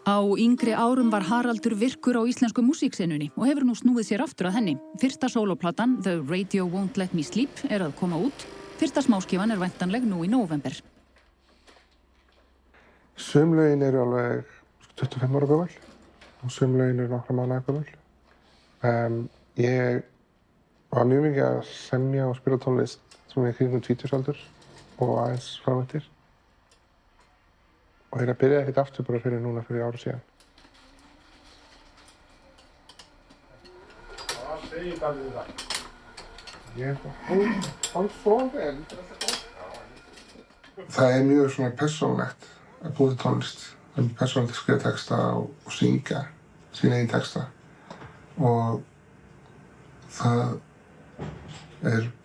Á yngri árum var Haraldur virkur á íslensku músíksenunni og hefur nú snúið sér aftur að henni. Fyrsta sólóplatan, The Radio Won't Let Me Sleep, að koma út. Fyrsta smáskífan væntanleg nú í nóvember. Sum lögin eru alveg 25 ára gömul og sum lögin eru nokkra mánaða gömul. Ég var mjög mikið að semja og spila tónlist svona í kringum 20-aldur og aðeins fram eftir. Og byrjaði ekkert aftur bara fyrir ári síðan. Hvað segir það við það? Ég hálf sofin. Það mjög svona persónulegt að búa til tónlist. Það mjög persónulegt að skrifa texta og syngja sína eigin texta. Og það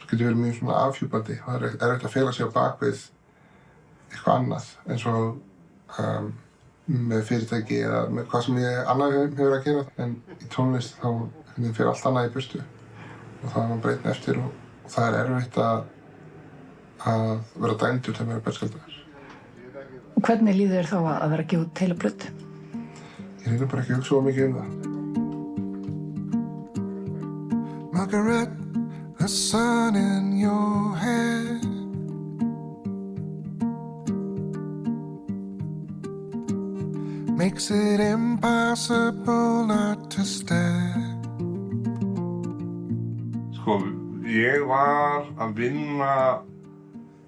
getur verið mjög svona afhjúpandi. Það erfitt að fela sig á bakvið eitthvað annað eins og með fyrirtæki eða með hvað sem annað hefur að gera. En í tónlist þá fer allt annað í burtu og það er breytni eftir og það er erfitt að vera dæmdur þegar maður er berskjaldaður. Og hvernig líður þér þá að vera að gefa út heila plötu? Ég reyni bara ekki að hugsa svo mikið það. Margaret, the sun in your hair makes it impossible not to stare. Ég var að vinna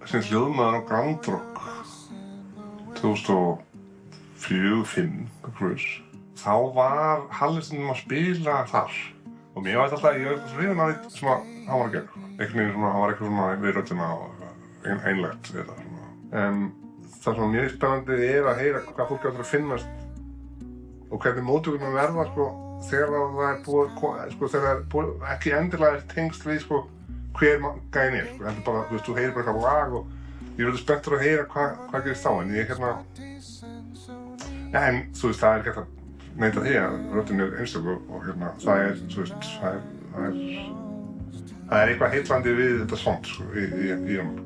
sem hljóðmaður á Grand Rock 2004-05. Þá var Hallinsson að spila þar og mér var alltaf, ég var hrifinn af því sem hann var að gera. Hann var eitthvað svona við röddina og einlægt við það. En það sem mjög spennandi að heyra hvað fólk áttur að finnast og hvernig móttökurnar verða þegar það er búið, þegar það er ekki endilega tengst við hver gæinn er. Heldur bara, þú heyrir bara eitthvað lag og ég er spenntur að heyra hvað gerist þá. En ég en það er ekki að neita því að röddin er einstök og það er eitthvað heillandi við þetta sound í honum.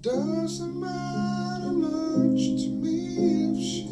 Doesn't matter much to me if she